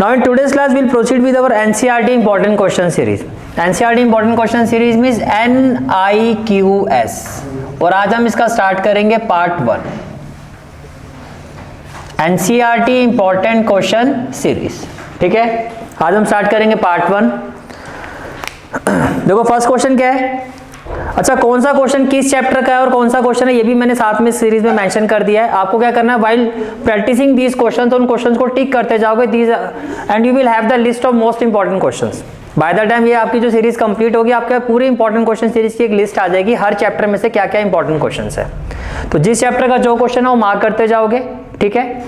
Now in today's class we'll proceed with our NCERT important question series. NCERT important question series means NIQS और आज हम इसका start करेंगे part 1 NCERT important question series. ठीक है, आज हम स्टार्ट करेंगे पार्ट 1. देखो फर्स्ट क्वेश्चन क्या है. अच्छा, कौन सा क्वेश्चन किस चैप्टर का है और कौन सा क्वेश्चन है ये भी मैंने साथ में सीरीज में मेंशन कर दिया है. आपको क्या करना है, व्हाइल प्रैक्टिसिंग दीज क्वेश्चन तो उन क्वेश्चंस को टिक करते जाओगे these and you will have the list of most important questions. By the time ये आपकी जो सीरीज कंप्लीट होगी आपके पूरी इंपॉर्टेंट क्वेश्चन सीरीज की एक लिस्ट आ जाएगी, हर चैप्टर में से क्या क्या इंपॉर्टेंट क्वेश्चन है. तो जिस चैप्टर का जो क्वेश्चन है वो मार्क करते जाओगे. ठीक है,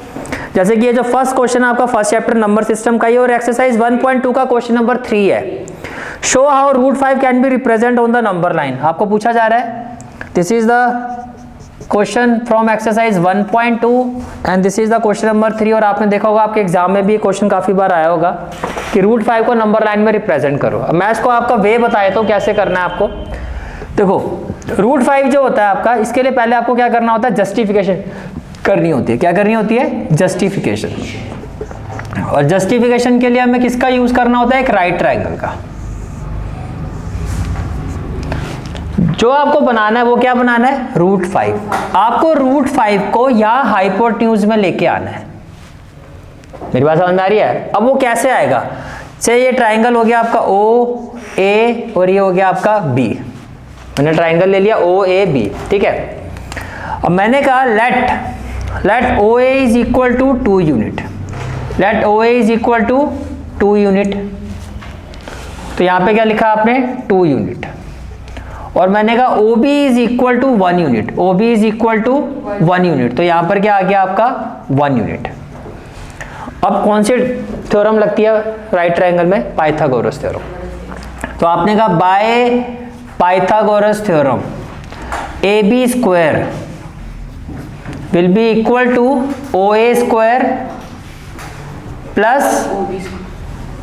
जैसे कि ये जो फर्स्ट क्वेश्चन है आपका फर्स्ट चैप्टर नंबर सिस्टम का ही और एक्सरसाइज 1.2 का क्वेश्चन नंबर 3 है. Show how root 5 can be represent on the number line. आपको पूछा जा रहा है, this is the question from exercise 1.2 and this is the question number 3. और आपने देखा होगा आपके एग्जाम में भी क्वेश्चन काफी बार आया होगा कि रूट 5 को नंबर लाइन में रिप्रेजेंट करो. अब मैं इसको आपका वे बताया तो कैसे करना है आपको. देखो रूट 5 जो होता है आपका, इसके लिए पहले आपको क्या करना होता है, जस्टिफिकेशन करनी होती है. क्या करनी होती है, जस्टिफिकेशन. और जस्टिफिकेशन के लिए हमें किसका यूज करना होता है, एक राइट ट्रायंगल का. जो आपको बनाना है वो क्या बनाना है, रूट 5. आपको रूट 5 को यहाँ हाइपोटेन्यूज में लेके आना है. मेरी बात समझ में आ रही है. अब वो कैसे आएगा, से ये ट्राइंगल हो गया आपका ओ ए और ये हो गया आपका बी. मैंने ट्राइंगल ले लिया ओ ए बी. ठीक है, अब मैंने कहा let O A is equal to 2 unit. Let O A is equal to 2 unit. तो यहाँ पे क्या लिखा आपने, 2 यूनिट. और मैंने कहा O B is equal to 1 unit. O B is equal to 1 unit. तो यहां पर क्या आ गया आपका 1 यूनिट. अब कौन सी थ्योरम लगती है राइट ट्रायंगल में, पाइथागोरस थ्योरम. तो आपने कहा by Pythagoras theorem A B square will be equal to O A square plus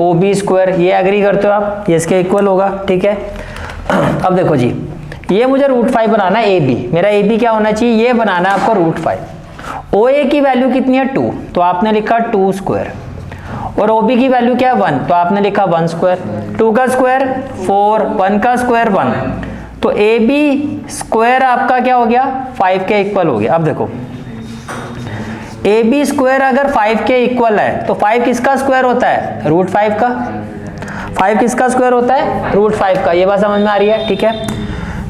O B square. ये एग्री करते हो आप, ये इसके इक्वल होगा. ठीक है, अब देखो जी, ये मुझे रूट 5 बनाना है. ए बी, मेरा ए बी क्या होना चाहिए, ये बनाना है आपको रूट 5. ओ ए की वैल्यू कितनी है 2, तो आपने लिखा 2 स्क्वायर. और ओ बी की वैल्यू क्या है 1, तो आपने लिखा 1 स्क्वायर. 2 का स्क्वायर 4, 1 का स्क्वायर 1. तो ए बी स्क्वायर आपका क्या हो गया, 5 के इक्वल हो गया. अब देखो ए बी स्क्वायर अगर 5 के इक्वल है तो 5 किसका स्क्वायर होता है, रूट 5 का. 5 किसका स्क्वायर होता है, रूट 5 का. ये बात समझ में आ रही है. ठीक है,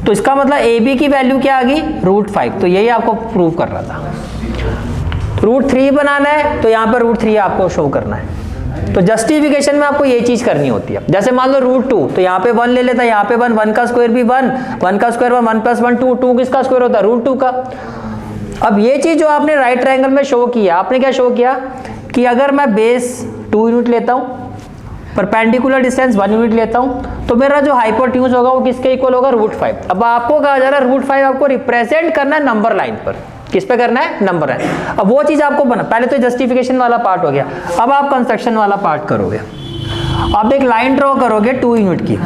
तो इसका मतलब ए बी की वैल्यू क्या आ गई, रूट 5. तो यही आपको प्रूव कर रहा था. रूट 3 बनाना है तो यहाँ पर रूट 3 आपको शो करना है. तो जस्टिफिकेशन में आपको ये चीज करनी होती है. जैसे मान लो रूट 2, तो यहाँ पे 1 ले लेता है, यहाँ पे 1 का स्क्वायर भी 1, 1 का स्क्वायर 1 प्लस 1 2. 2 किसका स्क्वायर होता है, रूट 2 का. अब ये चीज जो आपने राइट ट्रायंगल में शो किया, आपने क्या शो किया कि अगर मैं बेस 2 यूनिट लेता हूँ, परपेंडिकुलर डिस्टेंस 1 यूनिट लेता हूं, तो मेरा जो हाइपोटेन्यूज होगा वो किसके इक्वल होगा, रूट 5. अब आपको कहा जा रहा है रूट 5 आपको रिप्रेजेंट करना है नंबर लाइन पर. किस पे करना है, नंबर लाइन. अब वो चीज आपको बना, पहले तो जस्टिफिकेशन वाला पार्ट हो गया. अब आप कंस्ट्रक्शन वाला पार्ट करोगे. आप एक लाइन ड्रॉ करोगे 2 यूनिट की.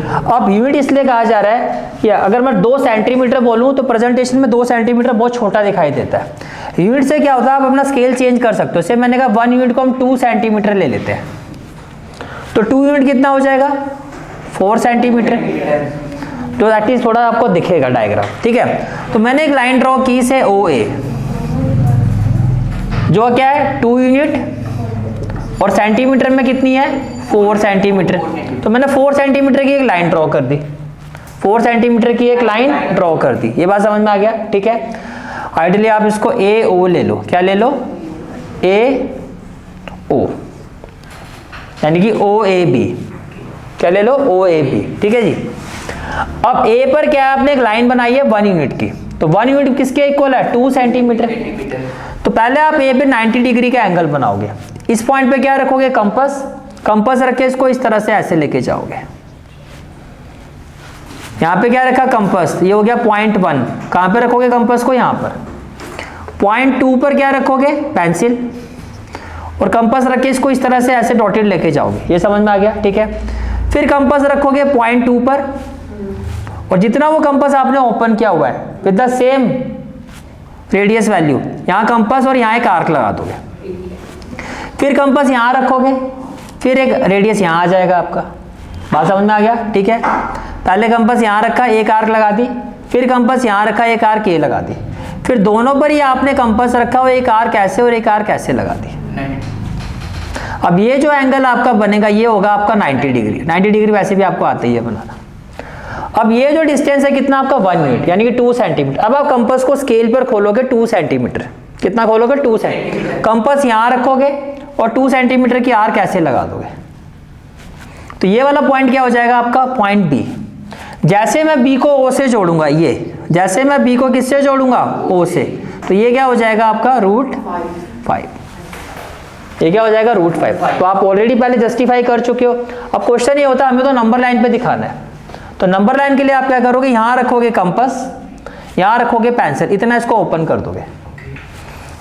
अब यूनिट इसलिए कहा जा रहा है कि अगर मैं 2 सेंटीमीटर बोलूं तो प्रेजेंटेशन में 2 सेंटीमीटर बहुत छोटा दिखाई देता है. यूनिट से क्या होता है, आप अपना स्केल चेंज कर सकते हो. जैसे मैंने कहा 1 यूनिट को हम 2 सेंटीमीटर ले लेते हैं, तो 2 यूनिट कितना हो जाएगा, 4 सेंटीमीटर. तो दैट इज थोड़ा आपको दिखेगा डायग्राम. ठीक है, तो मैंने एक लाइन ड्रॉ की से ओ ए, जो क्या है 2 यूनिट और सेंटीमीटर में कितनी है 4 सेंटीमीटर. तो मैंने 4 सेंटीमीटर की एक लाइन ड्रॉ कर दी. 4 सेंटीमीटर की एक लाइन ड्रॉ कर दी. ये बात समझ में आ गया. ठीक है, आइडियली आप इसको ए ओ ले लो. क्या ले लो, ए ओ, यानी कि ओ ए बी. क्या ले लो, ओ ए बी. ठीक है जी. अब ए पर क्या है, आपने एक लाइन बनाई है 1 यूनिट की. तो 1 यूनिट किसके इक्वल है, 2 सेंटीमीटर. तो पहले आप ए पे 90 डिग्री का एंगल बनाओगे. इस पॉइंट पे क्या रखोगे, कंपास. कंपास रख के इसको इस तरह से ऐसे लेके जाओगे. यहां पे क्या रखा, कंपास. ये हो गया पॉइंट 1. कहां पे रखोगे कंपास को, यहां पर. पॉइंट 2 पर क्या रखोगे, पेंसिल. और कंपास रख के इसको इस तरह से ऐसे डॉटेड लेके जाओगे. ये समझ में आ गया. ठीक है, फिर कंपास रखोगे पॉइंट 2 पर, और जितना वो कंपास आपने ओपन किया हुआ है with the same radius value, यहां कंपास और यहां एक आर्क लगा दोगे. फिर कंपास यहां रखोगे फिर एक रेडियस यहाँ आ जाएगा आपका। बात समझ में आ गया? ठीक है, पहले कंपास यहाँ रखा, एक आर्क लगा दी, फिर कंपास यहाँ रखा, एक आर्क ये लगा दी, फिर दोनों पर ही आपने कंपास रखा और एक आर्क ऐसे और एक आर्क ऐसे लगा दी। अब ये जो एंगल आपका बनेगा ये होगा आपका 90 डिग्री। 90 डिग्री वैसे भी आपको आता ही है बनाना। अब ये जो डिस्टेंस है कितना आपका 1 यूनिट यानी कि 2 सेंटीमीटर। अब आप कंपास को स्केल पर खोलोगे 2 सेंटीमीटर, कितना खोलोगे 2 सेंटीमीटर, कंपास यहाँ रखोगे और 2 सेंटीमीटर की आर्क ऐसे लगा दोगे, तो ये वाला पॉइंट क्या हो जाएगा आपका पॉइंट बी। जैसे मैं बी को ओ से जोड़ूंगा, ये जैसे मैं बी को किससे जोड़ूंगा ओ से, तो ये क्या हो जाएगा आपका √5। ये क्या हो जाएगा √5। तो आप ऑलरेडी पहले जस्टिफाई कर चुके हो। अब क्वेश्चन ये होता है हमें तो नंबर लाइन पे दिखाना है, तो नंबर लाइन के लिए आप क्या करोगे, यहाँ रखोगे कंपास, यहाँ रखोगे पेंसिल, इतना इसको ओपन कर दोगे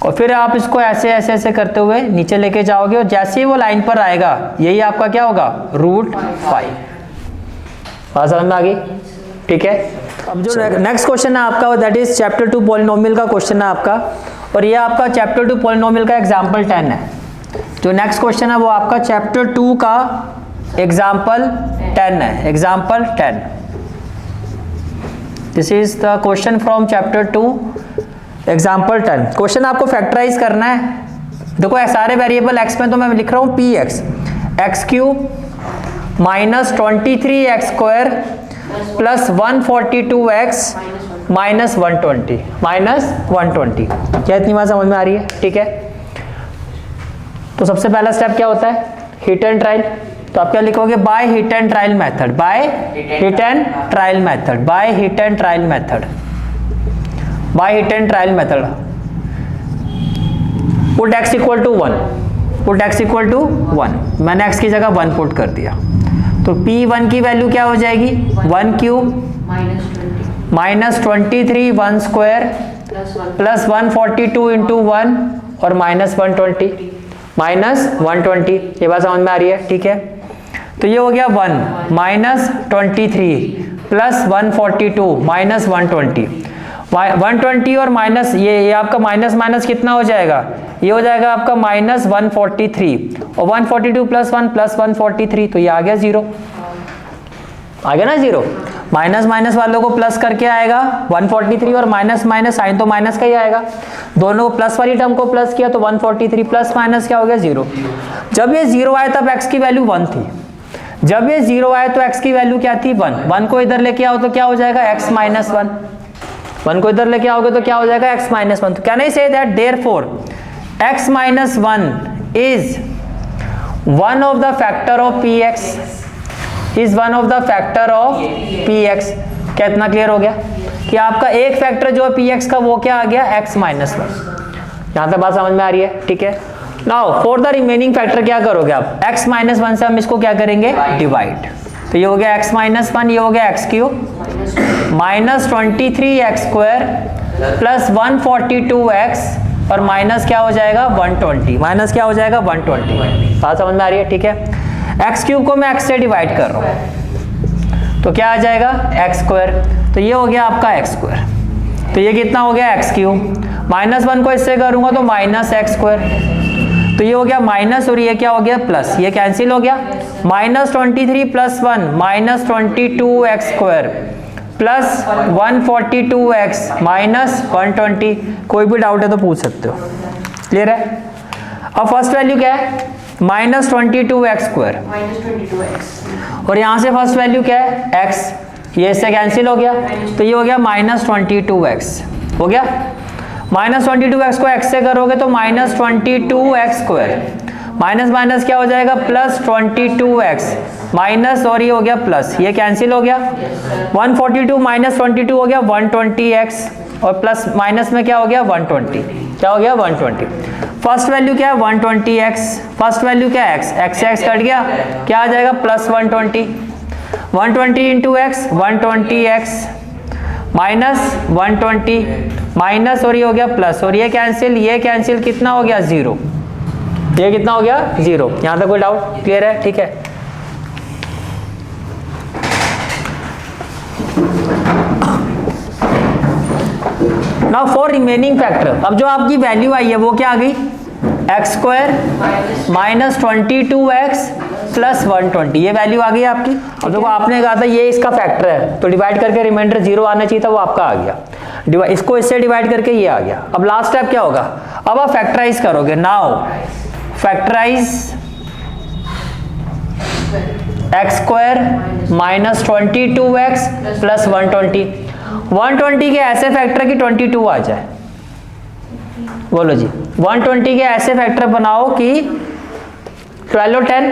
और फिर आप इसको ऐसे ऐसे ऐसे करते हुए नीचे लेके जाओगे और जैसे ही वो लाइन पर आएगा यही आपका क्या होगा √5। बात समझ में आ गई? ठीक है। अब जो नेक्स्ट क्वेश्चन है आपका दैट इज चैप्टर 2 पॉलिनोमियल का क्वेश्चन है आपका, और ये आपका चैप्टर 2 पॉलिनोमियल का एग्जाम्पल 10 है। जो नेक्स्ट क्वेश्चन है वो आपका चैप्टर 2 का एग्जाम्पल 10 है, example 10। This is the question from chapter 2 example 10। Question आपको फैक्टराइज करना है। देखो सारे वेरिएबल x में तो मैं लिख रहा हूँ px, x³ minus 23x² plus 142x minus 120 क्या इतनी बात समझ में आ रही है? ठीक है, तो सबसे पहला स्टेप क्या होता है हिट एंड ट्रायल। तो आप क्या लिखोगे by hit and trial method, by hit and trial method, by hit and trial method, by hit and trial method. Put x equal to 1, put x equal to 1, मैंने x की जगह 1 put कर दिया, तो P1 की value क्या हो जाएगी 1³ माइनस 23 1² प्लस 142 इंटू 1 और माइनस 120। ये बात समझ में आ रही है? ठीक है, तो ये हो गया 1 माइनस 23 प्लस 142 माइनस 120 और माइनस ये आपका माइनस माइनस कितना हो जाएगा, ये हो जाएगा आपका माइनस 143 और 142 प्लस 1 प्लस 143, तो ये आ गया 0। आ गया ना 0। माइनस माइनस वालों को प्लस करके आएगा 143 और माइनस माइनस साइन तो माइनस का ही आएगा, दोनों प्लस वाली टर्म को प्लस किया तो 143 प्लस माइनस क्या हो गया 0। जब ये 0 आया तब x की वैल्यू 1 थी, जब ये 0 आया तो x की वैल्यू क्या थी 1 को इधर लेके आओ तो क्या हो जाएगा x माइनस 1 को इधर लेके आओगे तो क्या हो जाएगा x माइनस 1। तो can I say that therefore x minus 1 is one of the factor of px, is one of the factor of px। क्या इतना क्लियर हो गया कि आपका एक फैक्टर जो है px का वो क्या आ गया x माइनस 1। यहाँ तक बात समझ में आ रही है? ठीक है। Now for the remaining factor क्या करोगे आप, x माइनस 1 से हम इसको क्या करेंगे डिवाइड, तो ये हो गया x माइनस 1, ये हो गया x³ minus 23x² plus 142x और माइनस क्या हो जाएगा 120, माइनस क्या हो जाएगा 120। बात समझ में आ रही है? ठीक है, x³ को मैं x से डिवाइड कर रहा हूँ तो क्या आ जाएगा x², तो ये हो गया आपका x², तो ये कितना हो गया x³ माइनस 1 को इससे करूंगा तो माइनस x², तो ये हो गया माइनस और ये क्या हो गया प्लस, ये कैंसिल हो गया, minus 23 plus 1 minus 22x² plus 142x minus 120। कोई भी डाउट है तो पूछ सकते हो, क्लियर है? अब फर्स्ट वैल्यू क्या है माइनस 22x² और यहाँ से फर्स्ट वैल्यू क्या है x, ये इससे कैंसिल हो गया, तो ये हो गया माइनस 22x हो गया, माइनस 22x को x से करोगे तो माइनस 22x², माइनस माइनस क्या हो जाएगा प्लस 22x माइनस और ये हो गया प्लस, ये कैंसिल हो गया, 142 माइनस 22 हो गया 120x और प्लस माइनस में क्या हो गया 120, क्या हो गया 120। फर्स्ट वैल्यू क्या है 120x, फर्स्ट वैल्यू क्या है x से x कट गया, क्या आ जाएगा plus 120 into x 120x minus 120 minus और ये हो गया प्लस और ये कैंसिल कितना हो गया 0, ये कितना हो गया 0। यहाँ तक कोई डाउट? क्लियर है? ठीक है। नाउ फॉर रिमेनिंग फैक्टर, अब जो आपकी वैल्यू आई है वो क्या आ गई x² माइनस 22x प्लस 120, ये वैल्यू आ गई आपकी। अब देखो आपने कहा था ये इसका फैक्टर है, तो डिवाइड करके रिमाइंडर 0 आना चाहिए था, वो आपका आ गया। इसको इससे डिवाइड करके ये आ गया। अब लास्ट स्टेप क्या होगा, अब आप फैक्टराइज करोगे। Now factorise X square minus 22x plus 120 के ऐसे फैक्टर की 22 आ जाए। बोलो जी, 120 के ऐसे फैक्टर बनाओ कि 12 और 10,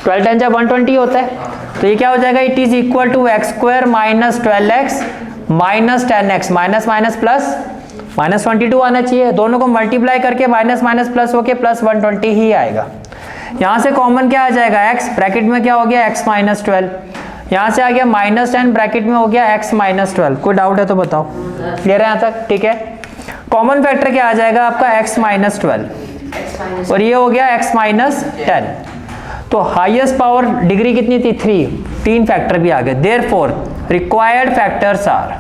12 10 जब 120 होता है, तो ये क्या हो जाएगा, it is equal to X square minus 12x minus 10x, minus minus plus minus 22 आना चाहिए। दोनों को मल्टीप्लाई करके माइनस माइनस प्लस होके प्लस 120 ही आएगा। यहाँ से कॉमन क्या आ जाएगा, x ब्रैकेट में क्या हो गया, x माइनस 12, यहाँ से आ गया माइनस 10 ब्रैकेट में हो गया x माइनस 12। कोई डाउट है तो बताओ, क्लियर है यहाँ तक, ठीक है। कॉमन फैक्टर क्या आ जाएगा आपका, x माइनस 12 और ये हो गया x माइनस 10। तो हाईएस्ट पावर डिग्री कितनी थी, 3 फैक्टर भी आ गए। Therefore required factors are,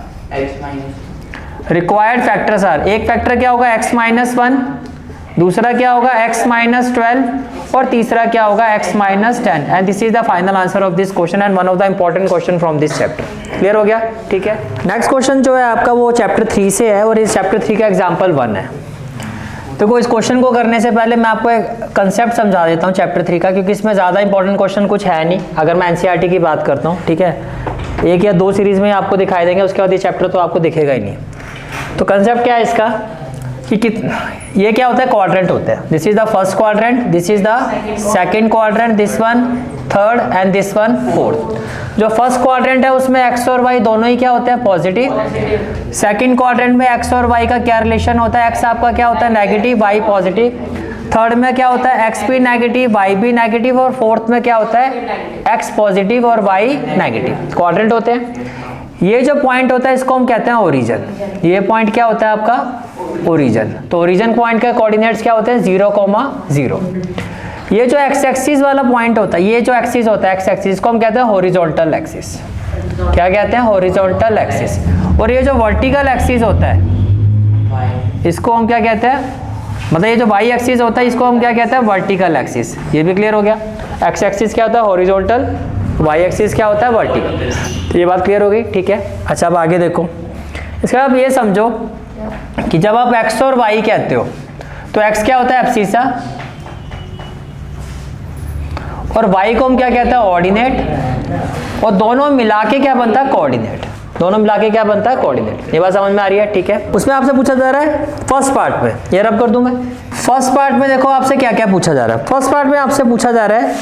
required factors are, एक फैक्टर क्या होगा x माइनस 1, दूसरा क्या होगा x माइनस 12 और तीसरा क्या होगा x minus 10। And this is the final answer of this question and one of the important question from this chapter. Clear हो गया, ठीक है। नेक्स्ट क्वेश्चन जो है आपका वो चैप्टर 3 से है और इस चैप्टर 3 का एग्जाम्पल 1 है। देखो इस क्वेश्चन को करने से पहले मैं आपको एक कंसेप्ट समझा देता हूँ चैप्टर 3 का, क्योंकि इसमें ज़्यादा इंपॉर्टेंट क्वेश्चन कुछ है नहीं अगर मैं एनसीईआरटी की बात करता हूँ, ठीक है। 1 या 2 सीरीज में आपको दिखाई देंगे, उसके बाद ये चैप्टर तो आपको दिखेगा ही नहीं। तो कंसेप्ट क्या है इसका कि ये क्या होता है, क्वाड्रेंट होता है। This is the first quadrant, this is the second quadrant, this one third and this one fourth. जो फर्स्ट क्वाड्रेंट है उसमें एक्स और वाई दोनों ही क्या होते हैं, पॉजिटिव। सेकंड क्वाड्रेंट में एक्स और वाई का क्या रिलेशन होता है, एक्स आपका क्या होता है, नेगेटिव, वाई पॉजिटिव। थर्ड में क्या होता है, एक्स भी नेगेटिव वाई भी नेगेटिव, और फोर्थ में क्या होता है, एक्स पॉजिटिव और वाई नेगेटिव। क्वाड्रेंट होते हैं। ये जो पॉइंट होता है इसको हम कहते हैं ओरिजिन। ये पॉइंट क्या होता है आपका, ओरिजिन। तो ओरिजिन पॉइंट के कोऑर्डिनेट्स क्या होते हैं, 0,0। ये जो एक्स एक्सिस वाला पॉइंट होता है, ये जो एक्सिस होता है एक्स एक्सिस, को हम कहते हैं हॉरिजॉन्टल एक्सिस। क्या कहते हैं, हॉरिजॉन्टल एक्सिस। और ये जो वर्टिकल एक्सिस होता है इसको हम क्या कहते हैं, मतलब ये जो वाई एक्सिस होता है इसको हम क्या कहते हैं, वर्टिकल एक्सिस। ये भी क्लियर हो गया। एक्स एक्सिस क्या होता है, हॉरिजॉन्टल, वाई एक्सिस क्या होता है, वर्टिकल। तो ये बात क्लियर हो गई, ठीक है। अच्छा अब आगे देखो, इसके बाद ये समझो कि जब आप एक्स और वाई कहते हो तो एक्स क्या होता है, एब्सिसा, और वाई को हम क्या कहते हैं, ऑर्डिनेट, और दोनों मिला के क्या बनता है, कोऑर्डिनेट। दोनों मिला के क्या बनता है, कोऑर्डिनेट। ये बात समझ में आ रही है, ठीक है। उसमें आपसे पूछा जा रहा है फर्स्ट पार्ट में, ये रब कर दूं मैं। फर्स्ट पार्ट में देखो आपसे क्या क्या पूछा जा रहा है। फर्स्ट पार्ट में आपसे पूछा जा रहा है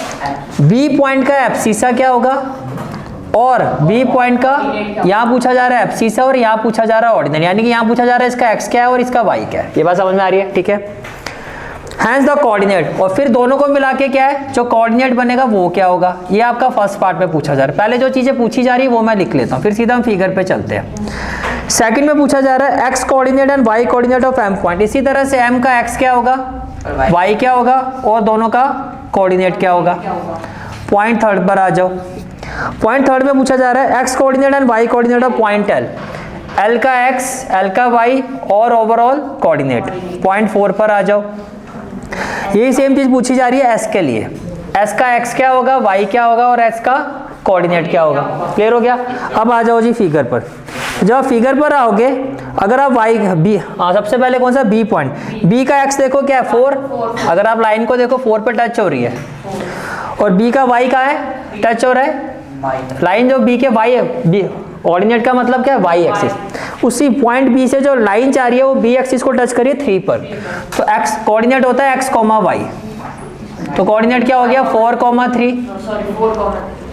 बी पॉइंट का एब्सिसा क्या होगा, और बी पॉइंट का यहाँ पूछा जा रहा है एब्सिसा, और यहाँ पूछा जा रहा है ऑर्डिनेट। यानी कि यहाँ पूछा जा रहा है इसका एक्स क्या है और इसका वाई क्या है। ये बात समझ में आ रही है, ठीक है। हैंस द कोऑर्डिनेट, और फिर दोनों को मिला के क्या है, जो कोऑर्डिनेट बनेगा वो क्या होगा। ये आपका फर्स्ट पार्ट में पूछा जा रहा है। पहले जो चीजें पूछी जा रही है वो मैं लिख लेता हूँ, फिर सीधा हम फिगर पे चलते हैं। सेकंड में पूछा जा रहा है X coordinate and Y coordinate of M point. इसी तरह से एम का एक्स क्या होगा, वाई क्या होगा, और दोनों का कोऑर्डिनेट क्या होगा। पॉइंट थर्ड पर आ जाओ। पॉइंट थर्ड में पूछा जा रहा है X coordinate and Y coordinate of point L. L का एक्स, एल का वाई और ओवरऑल कोऑर्डिनेट। पॉइंट 4 पर आ जाओ। यही सेम चीज पूछी जा रही है एस के लिए। एस का एक्स क्या होगा, वाई क्या होगा, और एस का कोऑर्डिनेट क्या होगा। क्लियर हो गया। अब आ जाओ जी फिगर पर। जब आप फिगर पर आओगे, अगर आप वाई बी, हाँ सबसे पहले कौन सा, बी पॉइंट। बी का एक्स देखो क्या है, 4। अगर आप लाइन को देखो 4 पे टच हो रही है, और बी का वाई का है, टच हो रहा है लाइन जो बी के वाई है। बी ऑर्डिनेट का मतलब क्या है, वाई एक्सिस। उसी पॉइंट बी से जो लाइन जा रही है वो बी एक्सिस को टच करिए 3 पर। तो एक्स कोऑर्डिनेट होता है एक्स कॉमा वाई। तो कोऑर्डिनेट क्या हो गया, 4,3।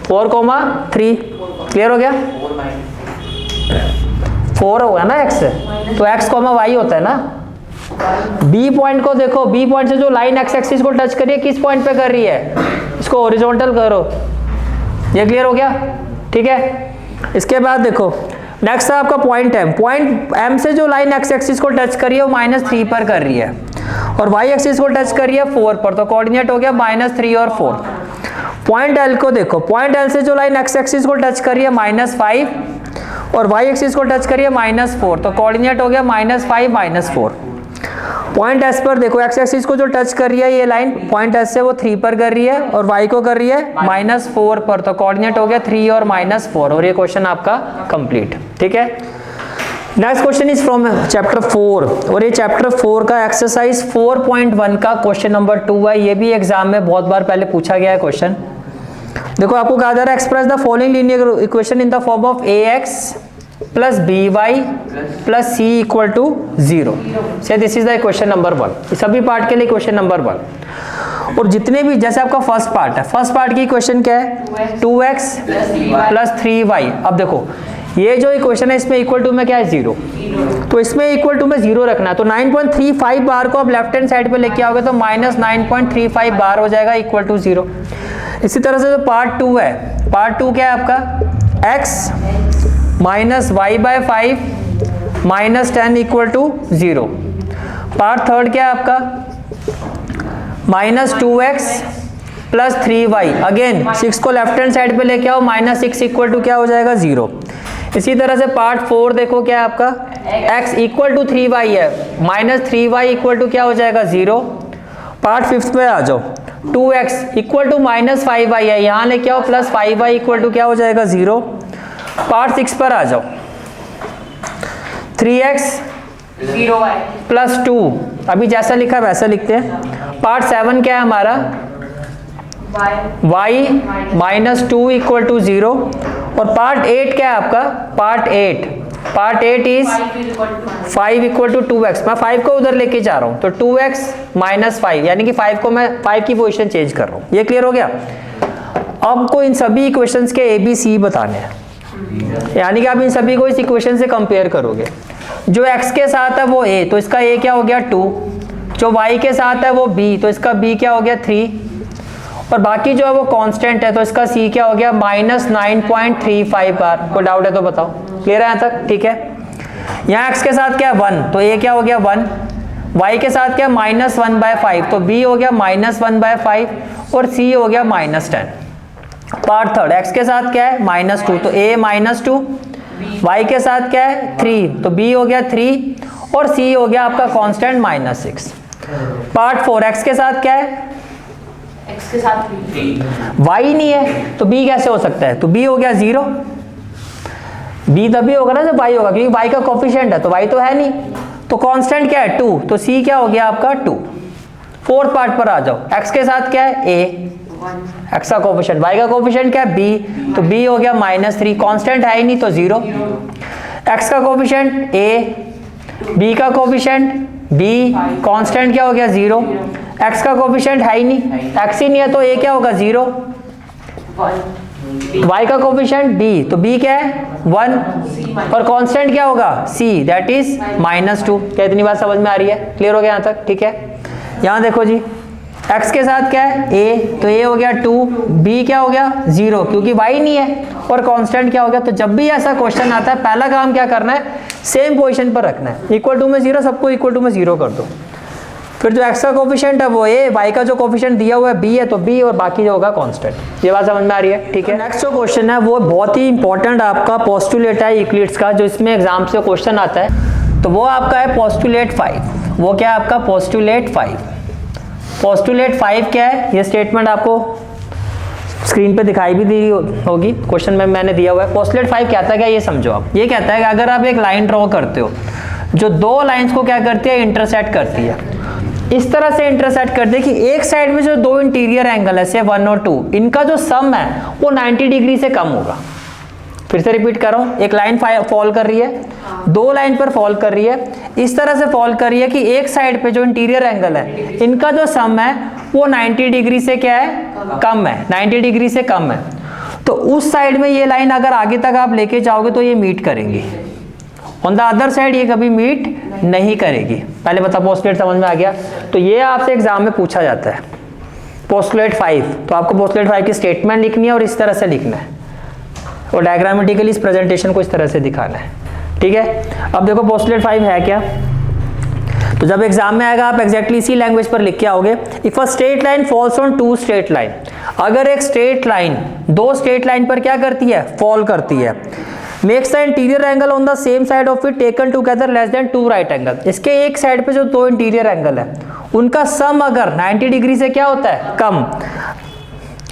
4,3। क्लियर हो गया। 4 होगा ना एक्स, तो एक्स कॉमा वाई होता है ना। बी पॉइंट को देखो, बी पॉइंट से जो लाइन एक्स एक्सिस को टच करिए किस पॉइंट पे कर रही है, इसको हॉरिजॉन्टल करो। ये क्लियर हो गया, ठीक है। इसके बाद देखो नेक्स्ट है आपका पॉइंट एम। पॉइंट एम से जो लाइन एक्स एक्सिस को टच कर रही है वो -3 पर कर रही है, और वाई एक्सिस को टच कर रही है 4 पर। तो कोऑर्डिनेट हो गया -3 और 4। पॉइंट एल को देखो, पॉइंट एल से जो लाइन एक्स एक्सिस को टच कर रही है -5, और वाई एक्सिस को टच करिए -4। तो कोऑर्डिनेट हो गया -5 -4। पॉइंट एस पर देखो एक्स एक्सिस को जो टच कर रही है ये लाइन पॉइंट एस से वो 3 पर कर रही है और वाई को कर रही है -4 पर, तो कोऑर्डिनेट हो गया 3 और -4 और ये क्वेश्चन आपका कंप्लीट। ठीक है, next question is from chapter 4 और ये चैप्टर 4 का एक्सरसाइज 4.1 का क्वेश्चन नंबर 2 है। ये भी एग्जाम में बहुत बार पहले पूछा गया है क्वेश्चन। देखो आपको कहा जा रहा है express the following linear equation in the form of ax plus by plus c equal to 0। So this is the question number 1। सभी पार्ट के लिए क्वेश्चन नंबर 1 और जितने भी जैसे आपका फर्स्ट पार्ट है, फर्स्ट पार्ट की क्वेश्चन क्या है 2x प्लस 3y। अब देखो ये जो इक्वेशन है इसमें इक्वल टू में क्या है 0, तो इसमें इक्वल टू में 0 रखना है। तो 9.35 बार को आप लेफ्ट हैंड साइड पे लेके आओगे तो -9.35 बार हो जाएगा इक्वल टू 0। इसी तरह से जो पार्ट 2 है, पार्ट 2 क्या है आपका x माइनस Y by 5 minus 10 equal to 0। Part third क्या है आपका -2x प्लस 3y, अगेन 6 को लेफ्ट हैंड साइड पे लेके आओ -6 इक्वल टू क्या हो जाएगा 0। इसी तरह से पार्ट 4 देखो क्या है आपका x इक्वल टू 3y है, -3y इक्वल टू क्या हो जाएगा 0। पार्ट 5 पे आ जाओ 2x इक्वल टू -5y है, यहाँ लेके आओ प्लस 5y इक्वल टू क्या हो जाएगा 0। पार्ट 6 पर आ जाओ 3x 0y प्लस 2, अभी जैसा लिखा वैसा लिखते हैं। पार्ट 7 क्या है हमारा y माइनस 2 इक्वल टू 0 और पार्ट 8 क्या है आपका part 8 is 5 equal to 2x। मैं 5 को उधर लेके जा रहा हूँ तो 2x माइनस 5 यानी कि 5 को मैं 5 की पोजीशन चेंज कर रहा हूँ। ये क्लियर हो गया। अब को इन सभी इक्वेशंस के ए बी सी बताने हैं, यानी कि आप इन सभी को इस इक्वेशन से कंपेयर करोगे। जो x के साथ है वो a, तो इसका a क्या हो गया 2। जो y के साथ है वो b, तो इसका b क्या हो गया 3 और बाकी जो है वो कांस्टेंट है तो इसका c क्या हो गया -9.35 बार। कोई डाउट है तो बताओ। क्लियर है यहाँ तक? ठीक है। यहाँ x के साथ क्या है 1, तो a क्या हो गया 1। y के साथ क्या -1/5, तो b हो गया -1/5 और c हो गया -10। पार्ट थर्ड x के साथ क्या है -2, तो a -2। y के साथ क्या है 3, तो b हो गया 3 और c हो गया आपका कांस्टेंट -6। पार्ट 4 x के साथ क्या है x के साथ y नहीं है तो b कैसे हो सकता है, तो b हो गया 0। b तभी होगा ना जब y होगा, क्योंकि y का कोफिशिएंट है तो y तो है नहीं। तो कांस्टेंट क्या है 2, तो c क्या हो गया आपका 2। फोर्थ पार्ट पर आ जाओ x के साथ क्या है a, x का कोफिशिएंट, y का कोफिशिएंट क्या है b, तो b हो गया -3, कांस्टेंट है ही नहीं तो 0। x का कोफिशिएंट a, b का कोफिशिएंट b, कांस्टेंट क्या हो गया 0। x का कोफिशिएंट है ही नहीं, x ही नहीं है तो a क्या होगा 0। y का कोफिशिएंट b, तो b क्या है 1 और कांस्टेंट क्या होगा c, दैट इज -2। क्या इतनी बात समझ में आ रही है? क्लियर हो गया यहाँ तक? ठीक है। यहाँ देखो जी x के साथ क्या है a, तो a हो गया 2, b क्या हो गया 0 क्योंकि y नहीं है और कांस्टेंट क्या हो गया। तो जब भी ऐसा क्वेश्चन आता है पहला काम क्या करना है, सेम पोजीशन पर रखना है। इक्वल टू में 0, सबको इक्वल टू में 0 कर दो। फिर जो x का कोफिशिएंट है वो a, y का जो कोफिशिएंट दिया हुआ है b है तो b और बाकी जो होगा कांस्टेंट। ये बात समझ में आ रही है? ठीक है। नेक्स्ट जो क्वेश्चन है वो बहुत ही इंपॉर्टेंट आपका पोस्टुलेट है यूक्लिड्स का, जो इसमें एग्जाम से क्वेश्चन आता है। तो वो आपका है पोस्टुलेट 5। वो क्या है आपका पोस्टुलेट 5। पोस्टुलेट 5 क्या है, ये स्टेटमेंट आपको स्क्रीन पे दिखाई भी दी होगी, क्वेश्चन में मैंने दिया हुआ है। पोस्टुलेट 5 कहता है क्या, ये समझो आप। ये कहता है कि अगर आप एक लाइन ड्रॉ करते हो जो दो लाइंस को क्या करती है इंटरसेक्ट करती है, इस तरह से इंटरसेक्ट करती है कि एक साइड में जो दो इंटीरियर एंगल है से 1 और 2, इनका जो सम है वो 90 डिग्री से कम होगा। फिर से रिपीट कर रहा हूं, एक लाइन फॉल कर रही है, दो लाइन पर फॉल कर रही है, इस तरह से फॉल कर रही है कि एक साइड पे जो इंटीरियर एंगल है इनका जो सम है वो 90 डिग्री से क्या है कम है, 90 डिग्री से कम है। तो उस साइड में ये लाइन अगर आगे तक आप लेके जाओगे तो ये मीट करेंगी, ऑन द अदर साइड ये कभी मीट नहीं करेगी। पहले बता पोस्टुलेट समझ में आ गया। तो ये आपसे एग्जाम में पूछा जाता है पोस्टुलेट 5। तो आपको पोस्टुलेट 5 की स्टेटमेंट लिखनी है और इस तरह से लिखना है और डायग्रामेटिकली इस प्रेजेंटेशन को इस तरह से दिखाना है। ठीक है। अब देखो पोस्टुलेट 5 है क्या, तो जब एग्जाम में आएगा आप एग्जैक्टली इसी लैंग्वेज पर लिख के आओगे। If a straight line falls on two straight line, अगर एक स्ट्रेट लाइन दो स्ट्रेट लाइन पर क्या करती है फॉल करती है, makes the interior angle on the same side of it taken together less than 2 right angle. इसके एक साइड पे जो 2 इंटीरियर एंगल है उनका सम अगर 90 डिग्री से क्या होता है, कम,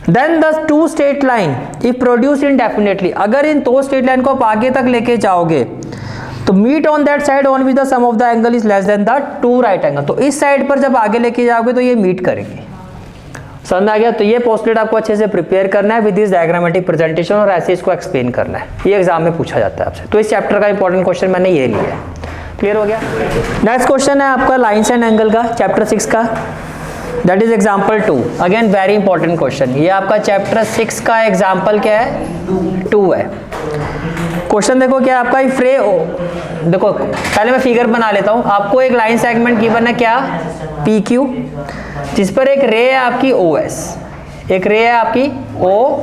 then the 2 straight line if produce indefinitely, अगर इन 2 स्ट्रेट लाइन को आप आगे तक लेके जाओगे तो meet on that side on which the sum of the angle is less than the 2 right angle. तो इस साइड पर जब आगे लेके जाओगे तो ये मीट करेंगे। समझ में आ गया? तो ये पोस्टलेट आपको अच्छे से प्रिपेयर करना है विद दिस डायग्रामेटिक प्रेजेंटेशन और ऐसे इसको एक्सप्लेन करना है। ये एग्जाम में पूछा जाता है आपसे। तो इस चैप्टर का इंपॉर्टेंट क्वेश्चन मैंने ये लिया है। क्लियर हो गया? नेक्स्ट क्वेश्चन है आपका लाइन्स एंड एंगल का, चैप्टर 6 का, that is example 2। Again very important question. ये आपका चैप्टर 6 का एग्जाम्पल क्या है, 2 है। क्वेश्चन देखो क्या आपका, इफ रे, देखो पहले मैं फिगर बना लेता हूं। आपको एक लाइन सेगमेंट गिवन है क्या, पी क्यू, जिस पर एक रे है आपकी ओ एस, एक रे है आपकी ओ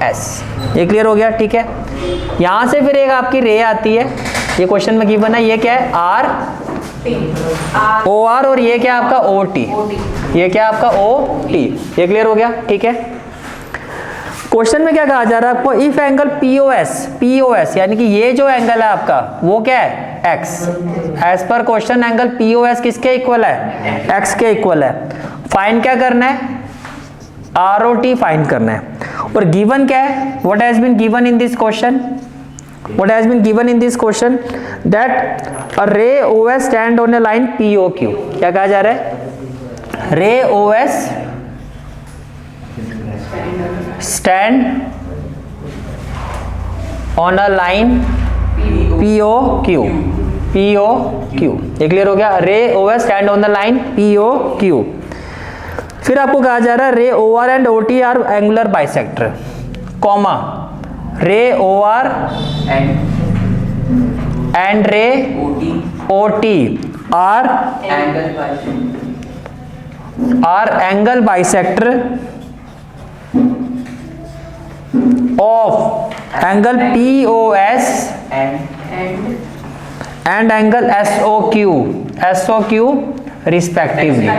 एस। ये क्लियर हो गया? ठीक है। यहां से फिर एक आपकी रे आती है, ये क्वेश्चन में गिवन है, ये क्या है, आर ओ आर, और ये क्या आपका ओ टी, ये क्या आपका ओ टी। ये क्लियर हो गया? ठीक है। क्वेश्चन में क्या कहा जा रहा है आपको, इफ एंगल पीओएस यानी कि ये जो एंगल है आपका वो क्या है, X. As per question angle POS किसके इक्वल है, एक्स के इक्वल है। फाइंड क्या करना है, आर ओ टी फाइंड करना है। और गिवन क्या है, what has been given in this question, what has been given in this question that a ray OS stand on a line POQ। क्या कहा जा रहा है, ray OS stand on a line POQ। ये clear हो गया? ray OS stand on the line POQ। फिर आपको कहा जा रहा है ray OR and OT are angular bisector, comma ray OR and ray OT are angle bisector of angle POS and angle SOQ respectively।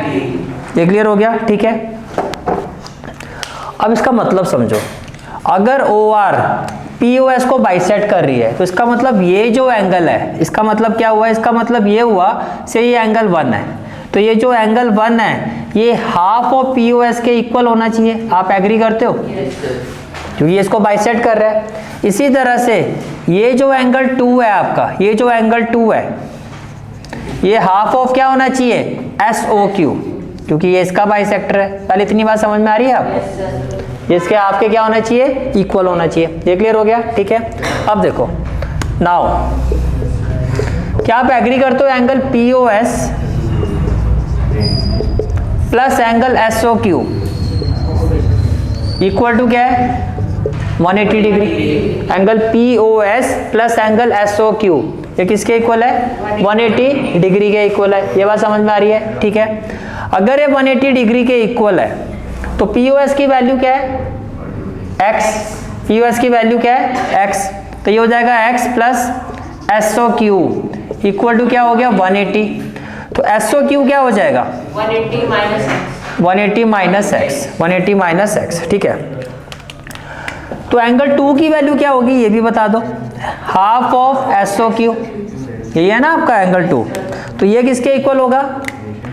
ये clear हो गया? ठीक है। अब इसका मतलब समझो, अगर OR POS को बाइसेक्ट कर रही है तो इसका मतलब ये जो एंगल है, इसका मतलब क्या हुआ, इसका मतलब ये हुआ से ये एंगल 1 है, तो ये जो एंगल 1 है ये हाफ ऑफ POS के इक्वल होना चाहिए। आप एग्री करते हो? क्योंकि ये इसको बाइसेक्ट कर रहा है। इसी तरह से ये जो एंगल 2 है आपका, ये जो एंगल 2 है ये हाफ ऑफ क्या होना चाहिए, SOQ, क्योंकि ये इसका बाइसेक्टर है। पहले इतनी बात समझ में आ रही है आपको? इसके आपके क्या होना चाहिए, इक्वल होना चाहिए। ये क्लियर हो गया? ठीक है। अब देखो नाउ, क्या आप एग्री करते हो angle POS plus angle SOQ equal to क्या है, 180 डिग्री। Angle POS plus angle SOQ ये किसके इक्वल है, 180 डिग्री के इक्वल है। ये बात समझ में आ रही है? ठीक है। अगर ये 180 डिग्री के इक्वल है तो POS की वैल्यू क्या है, x। POS की वैल्यू क्या है, x। तो ये हो जाएगा x plus SOQ equal to क्या हो गया, 180। तो SOQ क्या हो जाएगा, 180 minus x. 180 minus x, 180 minus x. ठीक है। तो एंगल 2 की वैल्यू क्या होगी ये भी बता दो, हाफ ऑफ SOQ। यही है ना आपका एंगल 2, तो ये किसके इक्वल होगा,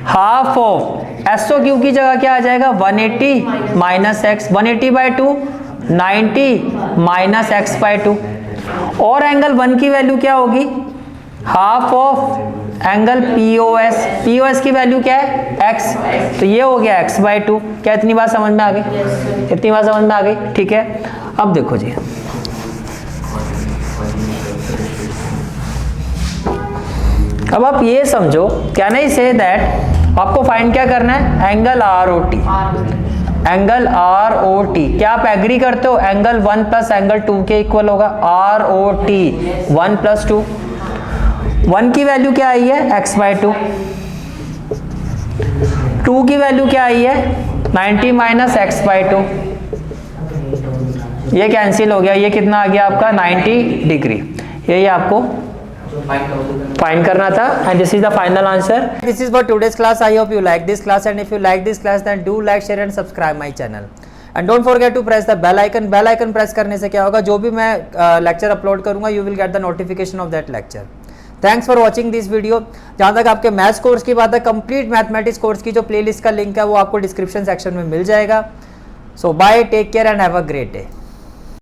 हाफ ऑफ SOQ की जगह क्या आ जाएगा, 180 minus x. 180 by 2 90 minus x by 2। और एंगल 1 की वैल्यू क्या होगी, half of angle POS। POS की वैल्यू क्या है, x। तो ये हो गया x बाई 2। क्या इतनी बात समझ में आ गई? इतनी बात समझ में आ गई? ठीक है। अब देखो जी, अब आप ये समझो, कैन आई से दैट आपको फाइंड क्या करना है, एंगल ROT। एंगल ROT क्या आप एग्री करते हो, एंगल 1 प्लस एंगल 2 के इक्वल होगा। ROT 1 प्लस 2, 1 की वैल्यू क्या आई है, x बाई 2। 2 की वैल्यू क्या आई है, 90 माइनस एक्स बाई 2। ये कैंसिल हो गया, ये कितना आ गया आपका, 90 डिग्री। यही आपको फाइंड करना था। And this is the final answer. This is for today's class. I hope you like this class, and if you like this class then do like, share and subscribe my channel. And don't forget to press the bell icon. Bell icon press करने से क्या होगा, जो भी मैं lecture upload करूंगा you will get the notification of that lecture. Thanks for watching this video. जहाँ तक आपके मैथ्स कोर्स की बात है, कंप्लीट मैथमेटिक्स कोर्स की जो प्लेलिस्ट का लिंक है वो आपको डिस्क्रिप्शन सेक्शन में मिल जाएगा। So bye, take care and have a great day.